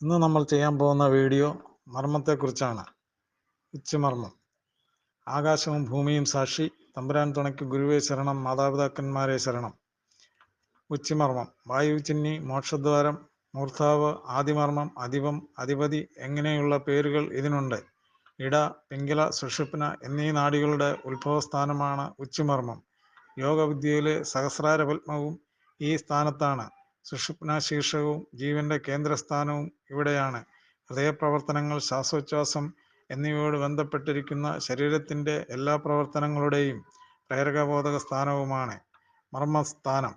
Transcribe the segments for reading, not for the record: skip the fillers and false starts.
ഇന്ന് നമ്മൾ ചെയ്യാൻ പോകുന്ന വീഡിയോ മർമ്മത്തെക്കുറിച്ചാണ്. ഉച്ചിമർമ്മം. ആകാശവും ഭൂമിയും സാക്ഷി, തമ്പുരാൻ തുണയ്ക്ക് ഗുരുവേ ശരണം, മാതാപിതാക്കന്മാരെ ശരണം. ഉച്ചിമർമ്മം. വായു ചിഹ്നി, മോക്ഷദ്വാരം, മൂർധാവ്, ആദിമർമ്മം, അധിപം, അധിപതി എങ്ങനെയുള്ള പേരുകൾ ഇതിനുണ്ട്. ഇട, പിംഗല, സുഷുപ്ന എന്നീ നാഡികളുടെ ഉത്ഭവസ്ഥാനമാണ് ഉച്ചിമർമ്മം. യോഗവിദ്യയിലെ സഹസ്രാരപത്മവും ഈ സ്ഥാനത്താണ്. സുഷുപ്ന ശീർഷകവും ജീവന്റെ കേന്ദ്രസ്ഥാനവും ഇവിടെയാണ്. ഹൃദയപ്രവർത്തനങ്ങൾ, ശ്വാസോച്ഛ്വാസം എന്നിവയോട് ബന്ധപ്പെട്ടിരിക്കുന്ന ശരീരത്തിൻ്റെ എല്ലാ പ്രവർത്തനങ്ങളുടെയും പ്രേരകബോധക സ്ഥാനവുമാണ് മർമ്മസ്ഥാനം.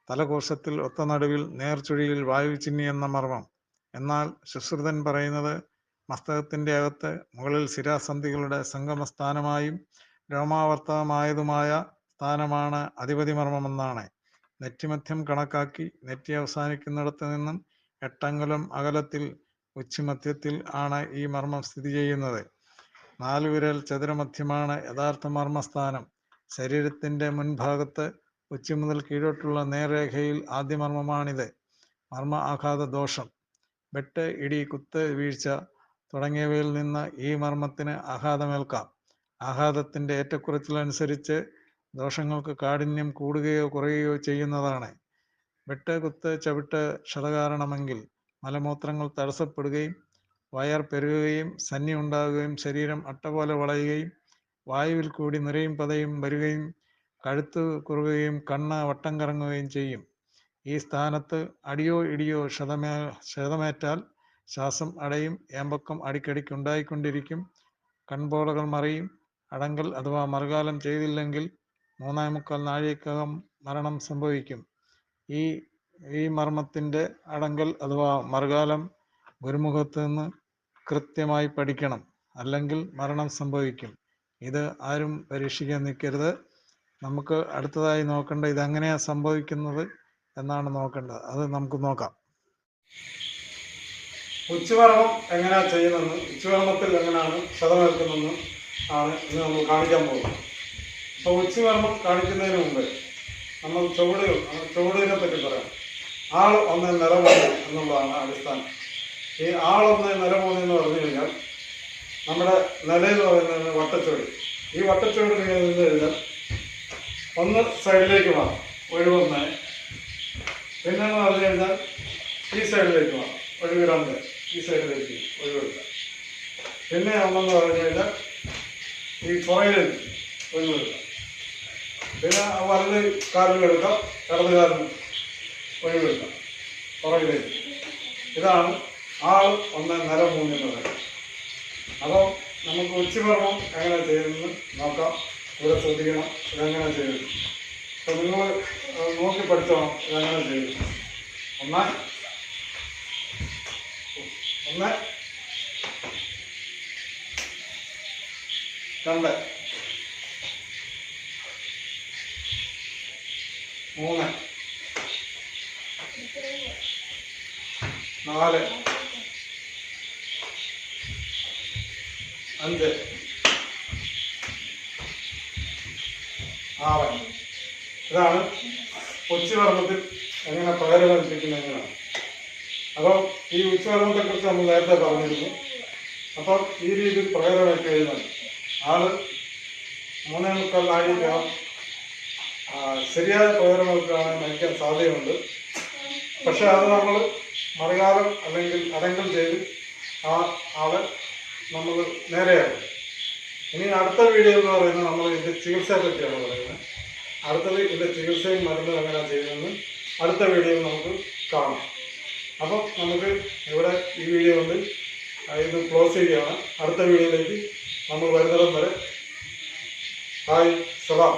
തലകോശത്തിൽ ഒത്ത നടുവിൽ നേർച്ചുഴിയിൽ വായു ചിഹ്നി എന്ന മർമ്മം. എന്നാൽ സുശ്രുതൻ പറയുന്നത് മസ്തകത്തിൻ്റെ അകത്ത് മുകളിൽ ശിരാസന്ധികളുടെ സംഗമസ്ഥാനമായും രോമാവർത്തകമായതുമായ സ്ഥാനമാണ് അധിപതി മർമ്മമെന്നാണ്. നെറ്റിമധ്യം കണക്കാക്കി നെറ്റി അവസാനിക്കുന്നിടത്ത് നിന്നും 8 അംഗുലം അകലത്തിൽ ഉച്ചിമധ്യത്തിൽ ആണ് ഈ മർമ്മം സ്ഥിതി ചെയ്യുന്നത്. 4 വിരൽ ചതുരമധ്യമാണ് യഥാർത്ഥ മർമ്മസ്ഥാനം. ശരീരത്തിൻ്റെ മുൻഭാഗത്ത് ഉച്ചി മുതൽ കീഴോട്ടുള്ള നേർരേഖയിൽ ആദ്യമർമ്മമാണിത്. മർമ്മ ആഘാത ദോഷം, വെട്ട്, ഇടി, കുത്ത്, വീഴ്ച തുടങ്ങിയവയിൽ നിന്ന് ഈ മർമ്മത്തിന് ആഘാതമേൽക്കാം. ആഘാതത്തിൻ്റെ ഏറ്റക്കുറച്ചിലനുസരിച്ച് ദോഷങ്ങൾക്ക് കാഠിന്യം കൂടുകയോ കുറയുകയോ ചെയ്യുന്നതാണ്. വെട്ട്, കുത്ത്, ചവിട്ട് ക്ഷതകാരണമെങ്കിൽ മലമൂത്രങ്ങൾ തടസ്സപ്പെടുകയും വയർ പെരുകുകയും സന്നി ഉണ്ടാകുകയും ശരീരം അട്ട പോലെ വളയുകയും വായുവിൽ കൂടി നുരയും പതയും വരികയും കഴുത്ത് കുറുകുകയും കണ്ണ് വട്ടം കറങ്ങുകയും ചെയ്യും. ഈ സ്ഥാനത്ത് അടിയോ ഇടിയോ ക്ഷതമേറ്റാൽ ശ്വാസം അടയും, ഏമ്പക്കം അടിക്കടിക്ക് ഉണ്ടായിക്കൊണ്ടിരിക്കും, കൺപോളകൾ മറിയും. അടങ്കൽ അഥവാ മറുകാലം ചെയ്തില്ലെങ്കിൽ 3.25 നാഴികക്കകം മരണം സംഭവിക്കും. ഈ മർമ്മത്തിൻ്റെ അടങ്കൽ അഥവാ മറുകാലം ഗുരുമുഖത്ത് നിന്ന് കൃത്യമായി പഠിക്കണം, അല്ലെങ്കിൽ മരണം സംഭവിക്കും. ഇത് ആരും പരീക്ഷിക്കാൻ നിൽക്കരുത്. നമുക്ക് അടുത്തതായി നോക്കേണ്ട ഇതെങ്ങനെയാണ് സംഭവിക്കുന്നത് എന്നാണ് നോക്കേണ്ടത്. അത് നമുക്ക് നോക്കാം. ഉച്ചിമർമ്മം എങ്ങനെയാണ് ചെയ്യുന്നതെന്ന്, ഉച്ചിമർമ്മത്തിൽ എങ്ങനെയാണ് ക്ഷതമേൽക്കുന്നതെന്ന് ആണ് ഇന്ന് നമ്മൾ കാണിക്കാൻ പോകുന്നത്. അപ്പോൾ ഉച്ചിമർമ്മം കാണിക്കുന്നതിന് മുമ്പ് നമ്മൾ ചുവടുകളെ പറ്റി പറയാം. ആൾ ഒന്ന് നിറമൂന്ന് എന്നുള്ളതാണ് അടിസ്ഥാനം. ഈ ആളൊന്ന് നിറമൂന്ന് എന്ന് പറഞ്ഞു കഴിഞ്ഞാൽ നമ്മുടെ നിലയെന്ന് പറയുന്നത് വട്ടച്ചുവട്. ഈ വട്ടച്ചുവട് നിങ്ങൾ നിന്ന് കഴിഞ്ഞാൽ ഒന്ന് സൈഡിലേക്ക് മാറും, ഒഴിവൊന്ന്. പിന്നെന്ന് പറഞ്ഞു കഴിഞ്ഞാൽ ഈ സൈഡിലേക്ക് മാറും, ഒഴിവ് 2, ഈ സൈഡിലേക്ക് ഒഴിവെടുക്കുക. പിന്നെ ഒന്നെന്ന് പറഞ്ഞു കഴിഞ്ഞാൽ ഈ പുറയിലേക്ക് ഒഴിവെടുക്കുക. പിന്നെ വലത് കാലിലെടുക്കാം, ഇടത് കാലിന് ഒഴിവെടുക്കാം, പുറകിലേക്ക്. ഇതാണ് ആൾ ഒന്ന് നിറമൂന്ന് എന്ന് പറയുന്നത്. അപ്പോൾ നമുക്ക് ഉച്ചിമർമ്മം എങ്ങനെ ചെയ്യുന്നത് നോക്കാം. ഇവിടെ ശ്രദ്ധിക്കണം, ഇതെങ്ങനെ ചെയ്തു. അപ്പോൾ നിങ്ങൾ നോക്കി പഠിച്ചോണം ഇതെങ്ങനെ ചെയ്തു. ഒന്ന് 2 3 4 5 6. ഇതാണ് ഉച്ചിമർമ്മത്തിൽ എങ്ങനെ പ്രകടനത്തിരിക്കുന്നത് എങ്ങനെയാണ്. അപ്പോൾ ഈ ഉച്ചിമർമ്മത്തെക്കുറിച്ച് നമ്മൾ നേരത്തെ പറഞ്ഞിരുന്നു. അപ്പം ഈ രീതിയിൽ പ്രകടനമേറ്റ് കഴിഞ്ഞാൽ ആൾ 3.25 നാഴികക്കകം ശരിയായ പ്രകടനമേൽക്കാണ് മരിക്കാൻ സാധ്യതയുണ്ട്. പക്ഷെ അത് നമ്മൾ മറുകാലം അല്ലെങ്കിൽ അടങ്കൽ ചെയ്ത് ആ ആളെ നമ്മൾ നേരെയാക്കും. ഇനി അടുത്ത വീഡിയോ എന്ന് പറയുന്നത് നമ്മൾ ഇതിൻ്റെ ചികിത്സയെ പറ്റിയാണ് പറയുന്നത്. അടുത്തത് ഇതിൻ്റെ ചികിത്സയും മരുന്നും എങ്ങനെയാണ് ചെയ്യുന്നതെന്ന് അടുത്ത വീഡിയോയിൽ നമുക്ക് കാണാം. അപ്പം നമുക്ക് ഇവിടെ ഈ വീഡിയോ കൊണ്ട് ഇത് ക്ലോസ് ചെയ്യുകയാണ്. അടുത്ത വീഡിയോയിലേക്ക് നമ്മൾ വരുന്നിടം വരെ ഹായ് സലാം.